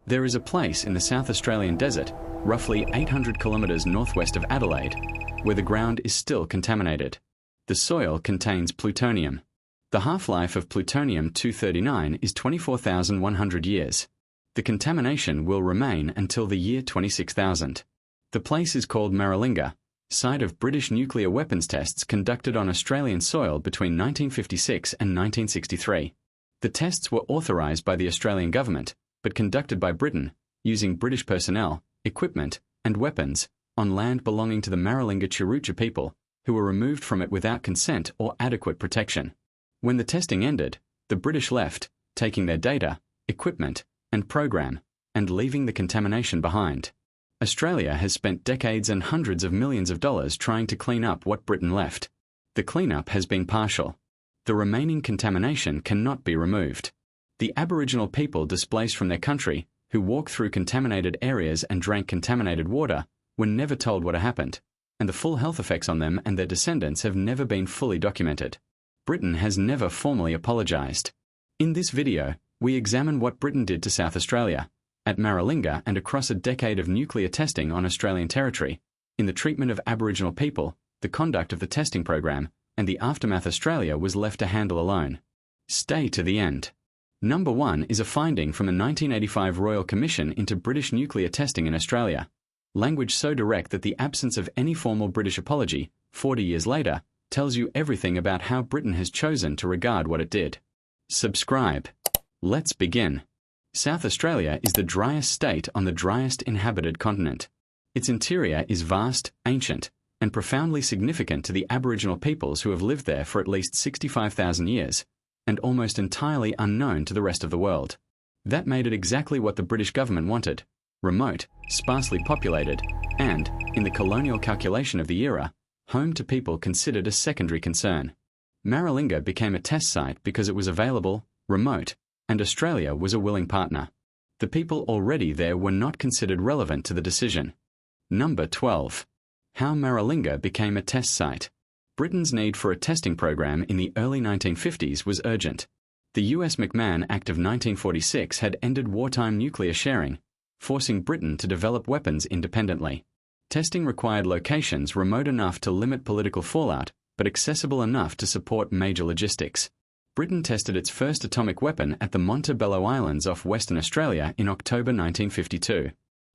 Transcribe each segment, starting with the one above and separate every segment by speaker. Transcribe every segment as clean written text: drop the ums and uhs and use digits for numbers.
Speaker 1: There is a place in the South Australian desert, roughly 800 kilometres northwest of Adelaide, where the ground is still contaminated. The soil contains plutonium. The half-life of plutonium-239 is 24,100 years. The contamination will remain until the year 26,000. The place is called Maralinga, site of British nuclear weapons tests conducted on Australian soil between 1956 and 1963. The tests were authorised by the Australian government, but conducted by Britain, using British personnel, equipment, and weapons, on land belonging to the Maralinga Tjarutja people, who were removed from it without consent or adequate protection. When the testing ended, the British left, taking their data, equipment, and program, and leaving the contamination behind. Australia has spent decades and hundreds of millions of dollars trying to clean up what Britain left. The cleanup has been partial. The remaining contamination cannot be removed. The Aboriginal people displaced from their country, who walked through contaminated areas and drank contaminated water, were never told what happened, and the full health effects on them and their descendants have never been fully documented. Britain has never formally apologised. In this video, we examine what Britain did to South Australia, at Maralinga and across a decade of nuclear testing on Australian territory, in the treatment of Aboriginal people, the conduct of the testing program, and the aftermath Australia was left to handle alone. Stay to the end. Number 1 is a finding from the 1985 Royal Commission into British nuclear testing in Australia. Language so direct that the absence of any formal British apology, 40 years later, tells you everything about how Britain has chosen to regard what it did. Subscribe. Let's begin. South Australia is the driest state on the driest inhabited continent. Its interior is vast, ancient, and profoundly significant to the Aboriginal peoples who have lived there for at least 65,000 years, and almost entirely unknown to the rest of the world. That made it exactly what the British government wanted: remote, sparsely populated, and, in the colonial calculation of the era, home to people considered a secondary concern. Maralinga became a test site because it was available, remote, and Australia was a willing partner. The people already there were not considered relevant to the decision. Number 12. How Maralinga became a test site. Britain's need for a testing program in the early 1950s was urgent. The U.S. McMahon Act of 1946 had ended wartime nuclear sharing, forcing Britain to develop weapons independently. Testing required locations remote enough to limit political fallout, but accessible enough to support major logistics. Britain tested its first atomic weapon at the Montebello Islands off Western Australia in October 1952.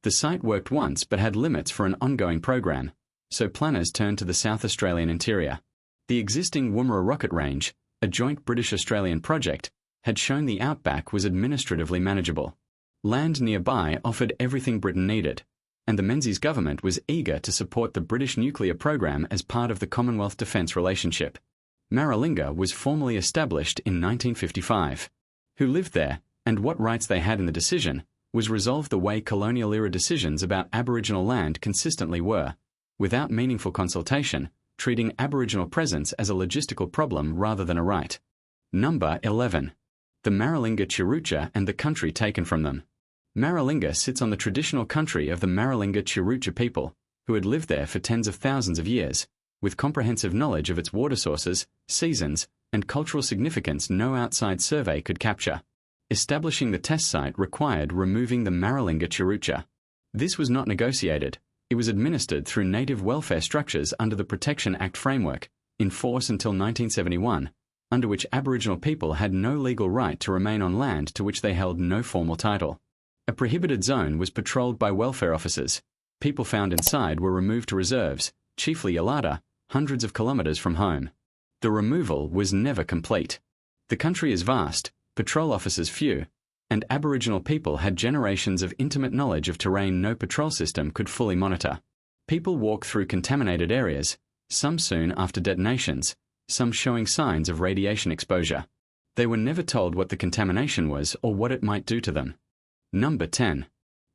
Speaker 1: The site worked once but had limits for an ongoing program, so planners turned to the South Australian interior. The existing Woomera rocket range, a joint British-Australian project, had shown the outback was administratively manageable. Land nearby offered everything Britain needed, and the Menzies government was eager to support the British nuclear program as part of the Commonwealth Defence relationship. Maralinga was formally established in 1955. Who lived there, and what rights they had in the decision, was resolved the way colonial-era decisions about Aboriginal land consistently were, without meaningful consultation, treating Aboriginal presence as a logistical problem rather than a right. Number 11. The Maralinga Tjarutja and the country taken from them. Maralinga sits on the traditional country of the Maralinga Tjarutja people, who had lived there for tens of thousands of years, with comprehensive knowledge of its water sources, seasons, and cultural significance no outside survey could capture. Establishing the test site required removing the Maralinga Tjarutja. This was not negotiated. It was administered through native welfare structures under the Protection Act framework, in force until 1971, under which Aboriginal people had no legal right to remain on land to which they held no formal title. A prohibited zone was patrolled by welfare officers. People found inside were removed to reserves, chiefly Yalada, hundreds of kilometres from home. The removal was never complete. The country is vast, patrol officers few, and Aboriginal people had generations of intimate knowledge of terrain no patrol system could fully monitor. People walk through contaminated areas, some soon after detonations, some showing signs of radiation exposure. They were never told what the contamination was or what it might do to them. Number 10.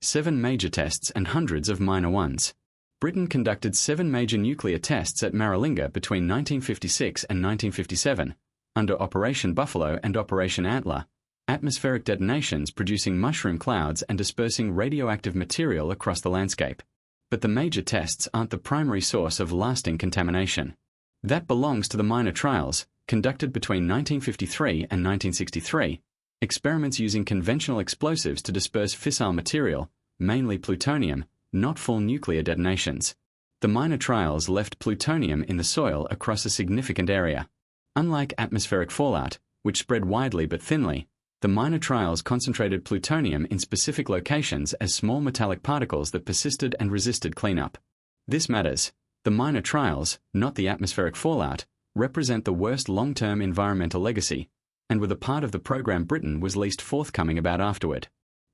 Speaker 1: 7 major tests and hundreds of minor ones. Britain conducted 7 major nuclear tests at Maralinga between 1956 and 1957, under Operation Buffalo and Operation Antler, atmospheric detonations producing mushroom clouds and dispersing radioactive material across the landscape. But the major tests aren't the primary source of lasting contamination. That belongs to the minor trials, conducted between 1953 and 1963, experiments using conventional explosives to disperse fissile material, mainly plutonium, not full nuclear detonations. The minor trials left plutonium in the soil across a significant area. Unlike atmospheric fallout, which spread widely but thinly, the minor trials concentrated plutonium in specific locations as small metallic particles that persisted and resisted cleanup. This matters. The minor trials, not the atmospheric fallout, represent the worst long-term environmental legacy, and were the part of the program Britain was least forthcoming about afterward.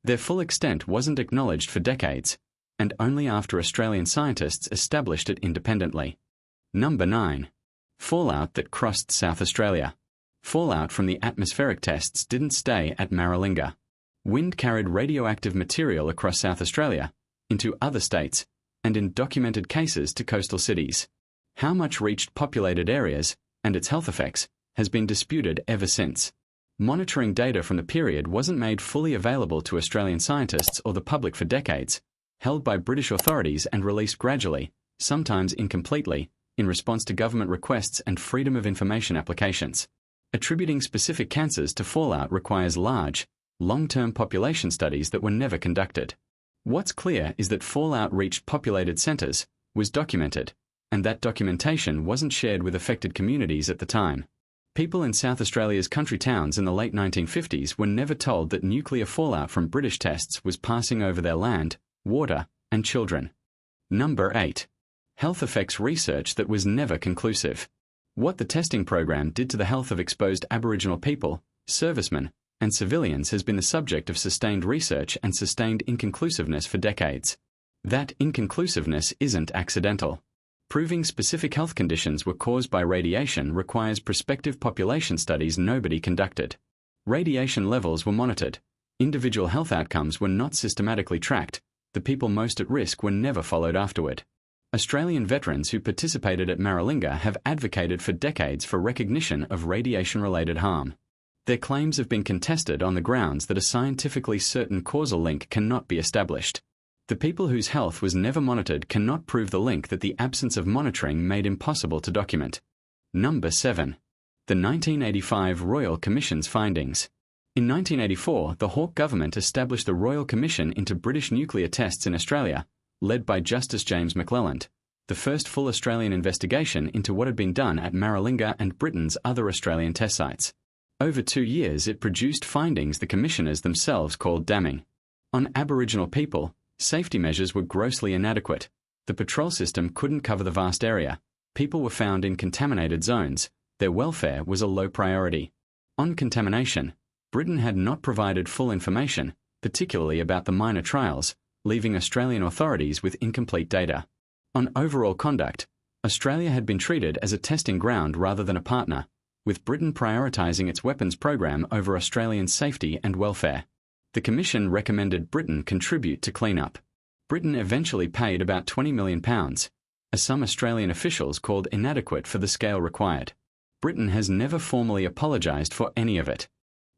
Speaker 1: Their full extent wasn't acknowledged for decades, and only after Australian scientists established it independently. Number 9. Fallout that crossed South Australia. Fallout from the atmospheric tests didn't stay at Maralinga. Wind carried radioactive material across South Australia, into other states, and in documented cases to coastal cities. How much reached populated areas, and its health effects, has been disputed ever since. Monitoring data from the period wasn't made fully available to Australian scientists or the public for decades, held by British authorities and released gradually, sometimes incompletely, in response to government requests and freedom of information applications. Attributing specific cancers to fallout requires large, long-term population studies that were never conducted. What's clear is that fallout reached populated centres, was documented, and that documentation wasn't shared with affected communities at the time. People in South Australia's country towns in the late 1950s were never told that nuclear fallout from British tests was passing over their land, water, and children. Number 8. Health effects research that was never conclusive. What the testing program did to the health of exposed Aboriginal people, servicemen, and civilians has been the subject of sustained research and sustained inconclusiveness for decades. That inconclusiveness isn't accidental. Proving specific health conditions were caused by radiation requires prospective population studies nobody conducted. Radiation levels were monitored. Individual health outcomes were not systematically tracked. The people most at risk were never followed afterward. Australian veterans who participated at Maralinga have advocated for decades for recognition of radiation-related harm. Their claims have been contested on the grounds that a scientifically certain causal link cannot be established. The people whose health was never monitored cannot prove the link that the absence of monitoring made impossible to document. Number 7. The 1985 Royal Commission's findings. In 1984, the Hawke government established the Royal Commission into British nuclear tests in Australia, led by Justice James McClelland, the first full Australian investigation into what had been done at Maralinga and Britain's other Australian test sites. Over 2 years, it produced findings the commissioners themselves called damning. On Aboriginal people, safety measures were grossly inadequate. The patrol system couldn't cover the vast area. People were found in contaminated zones. Their welfare was a low priority. On contamination, Britain had not provided full information, particularly about the minor trials, leaving Australian authorities with incomplete data. On overall conduct, Australia had been treated as a testing ground rather than a partner, with Britain prioritising its weapons program over Australian safety and welfare. The Commission recommended Britain contribute to clean-up. Britain eventually paid about £20 million, a sum Australian officials called inadequate for the scale required. Britain has never formally apologised for any of it.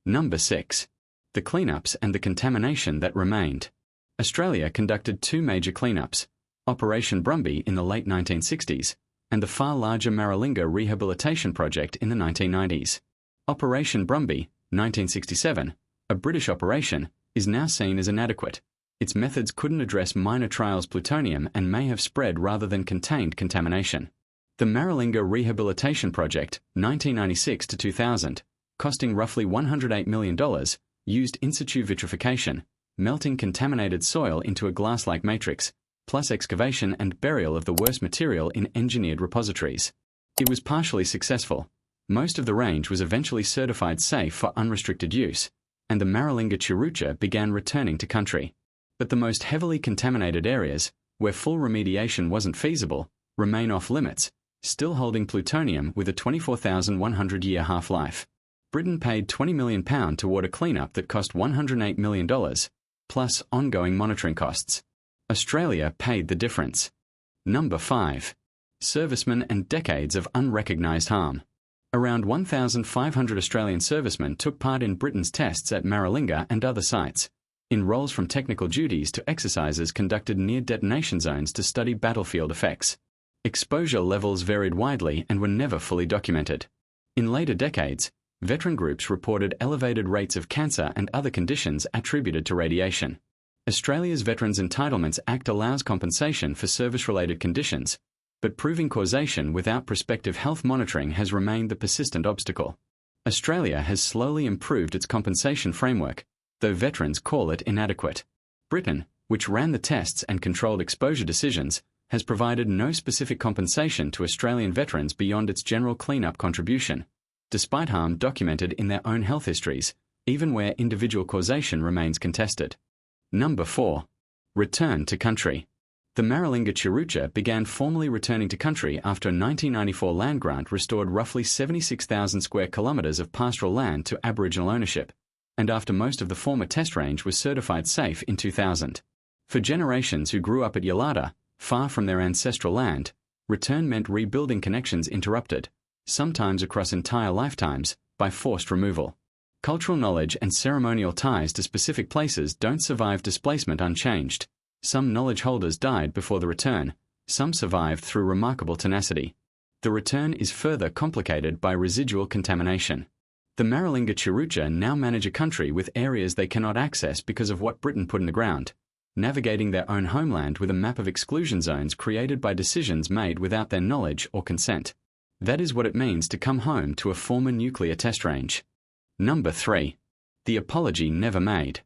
Speaker 1: Number 6. The cleanups and the contamination that remained. Australia conducted 2 major cleanups, Operation Brumby in the late 1960s, and the far larger Maralinga Rehabilitation Project in the 1990s. Operation Brumby, 1967, a British operation, is now seen as inadequate. Its methods couldn't address minor trials plutonium and may have spread rather than contained contamination. The Maralinga Rehabilitation Project, 1996 to 2000, costing roughly $108 million, used in situ vitrification, melting contaminated soil into a glass-like matrix, plus excavation and burial of the worst material in engineered repositories. It was partially successful. Most of the range was eventually certified safe for unrestricted use, and the Maralinga Tjarutja began returning to country. But the most heavily contaminated areas, where full remediation wasn't feasible, remain off-limits, still holding plutonium with a 24,100-year half-life. Britain paid £20 million toward a cleanup that cost $108 million, plus ongoing monitoring costs. Australia paid the difference. Number 5. Servicemen and decades of unrecognised harm. Around 1,500 Australian servicemen took part in Britain's tests at Maralinga and other sites, in roles from technical duties to exercises conducted near detonation zones to study battlefield effects. Exposure levels varied widely and were never fully documented. In later decades, Veteran groups reported elevated rates of cancer and other conditions attributed to radiation. Australia's Veterans Entitlements Act allows compensation for service-related conditions, but proving causation without prospective health monitoring has remained the persistent obstacle. Australia has slowly improved its compensation framework, though veterans call it inadequate. Britain, which ran the tests and controlled exposure decisions, has provided no specific compensation to Australian veterans beyond its general clean-up contribution, despite harm documented in their own health histories, even where individual causation remains contested. Number 4. Return to country. The Maralinga Tjarutja began formally returning to country after a 1994 land grant restored roughly 76,000 square kilometres of pastoral land to Aboriginal ownership, and after most of the former test range was certified safe in 2000. For generations who grew up at Yalada, far from their ancestral land, return meant rebuilding connections interrupted, sometimes across entire lifetimes, by forced removal. Cultural knowledge and ceremonial ties to specific places don't survive displacement unchanged. Some knowledge holders died before the return, some survived through remarkable tenacity. The return is further complicated by residual contamination. The Maralinga Tjarutja now manage a country with areas they cannot access because of what Britain put in the ground, navigating their own homeland with a map of exclusion zones created by decisions made without their knowledge or consent. That is what it means to come home to a former nuclear test range. Number 3. The apology never made.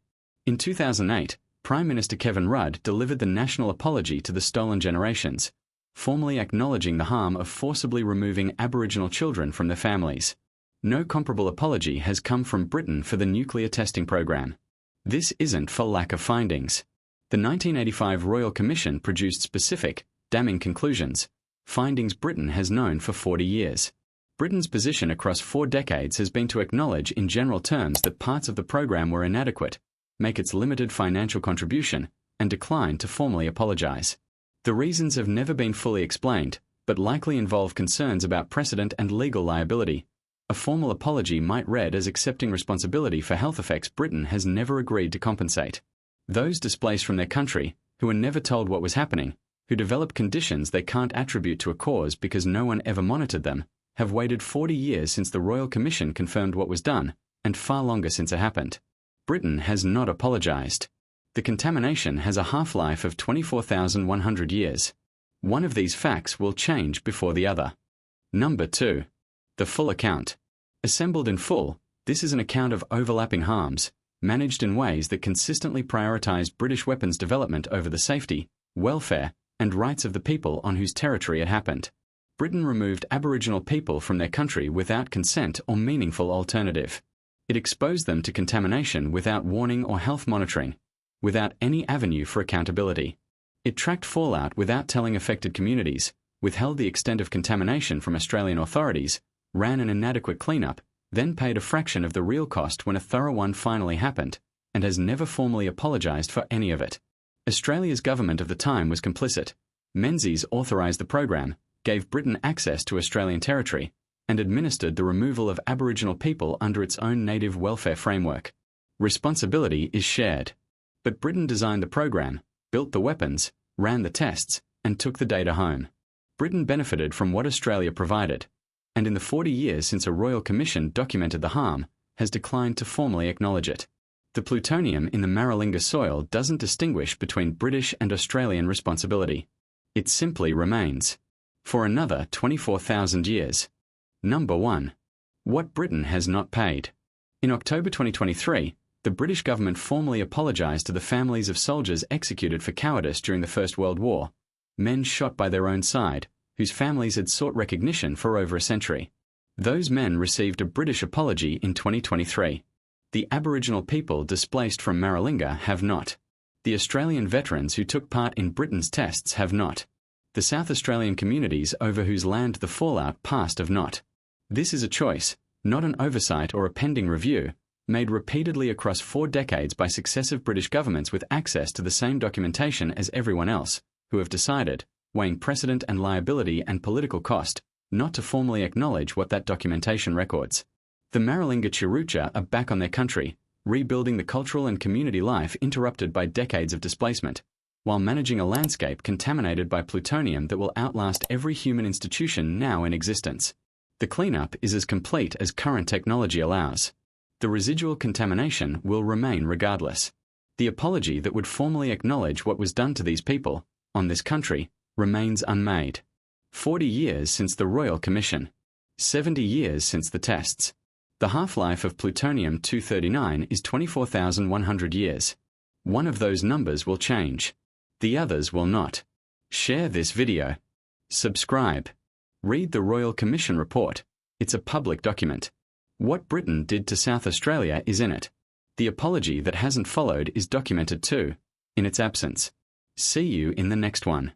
Speaker 1: In 2008, Prime Minister Kevin Rudd delivered the national apology to the stolen generations, formally acknowledging the harm of forcibly removing Aboriginal children from their families. No comparable apology has come from Britain for the nuclear testing program. This isn't for lack of findings. The 1985 Royal Commission produced specific, damning conclusions, findings Britain has known for 40 years. Britain's position across 4 decades has been to acknowledge in general terms that parts of the program were inadequate, make its limited financial contribution, and decline to formally apologise. The reasons have never been fully explained, but likely involve concerns about precedent and legal liability. A formal apology might read as accepting responsibility for health effects Britain has never agreed to compensate. Those displaced from their country, who were never told what was happening, who developed conditions they can't attribute to a cause because no one ever monitored them, have waited 40 years since the Royal Commission confirmed what was done, and far longer since it happened. Britain has not apologised. The contamination has a half-life of 24,100 years. One of these facts will change before the other. Number 2. The full account. Assembled in full, this is an account of overlapping harms, managed in ways that consistently prioritised British weapons development over the safety, welfare, and rights of the people on whose territory it happened. Britain removed Aboriginal people from their country without consent or meaningful alternative. It exposed them to contamination without warning or health monitoring, without any avenue for accountability. It tracked fallout without telling affected communities, withheld the extent of contamination from Australian authorities, ran an inadequate cleanup, then paid a fraction of the real cost when a thorough one finally happened, and has never formally apologised for any of it. Australia's government of the time was complicit. Menzies authorised the program, gave Britain access to Australian territory, and administered the removal of Aboriginal people under its own native welfare framework. Responsibility is shared. But Britain designed the program, built the weapons, ran the tests, and took the data home. Britain benefited from what Australia provided, and in the 40 years since a Royal Commission documented the harm, has declined to formally acknowledge it. The plutonium in the Maralinga soil doesn't distinguish between British and Australian responsibility. It simply remains. For another 24,000 years. Number 1. What Britain has not paid. In October 2023, the British government formally apologised to the families of soldiers executed for cowardice during the First World War, men shot by their own side, whose families had sought recognition for over a century. Those men received a British apology in 2023. The Aboriginal people displaced from Maralinga have not. The Australian veterans who took part in Britain's tests have not. The South Australian communities over whose land the fallout passed have not. This is a choice, not an oversight or a pending review, made repeatedly across 4 decades by successive British governments with access to the same documentation as everyone else, who have decided, weighing precedent and liability and political cost, not to formally acknowledge what that documentation records. The Maralinga Tjarutja are back on their country, rebuilding the cultural and community life interrupted by decades of displacement, while managing a landscape contaminated by plutonium that will outlast every human institution now in existence. The cleanup is as complete as current technology allows. The residual contamination will remain regardless. The apology that would formally acknowledge what was done to these people, on this country, remains unmade. 40 years since the Royal Commission. 70 years since the tests. The half-life of plutonium-239 is 24,100 years. One of those numbers will change. The others will not. Share this video. Subscribe. Read the Royal Commission report. It's a public document. What Britain did to South Australia is in it. The apology that hasn't followed is documented too, in its absence. See you in the next one.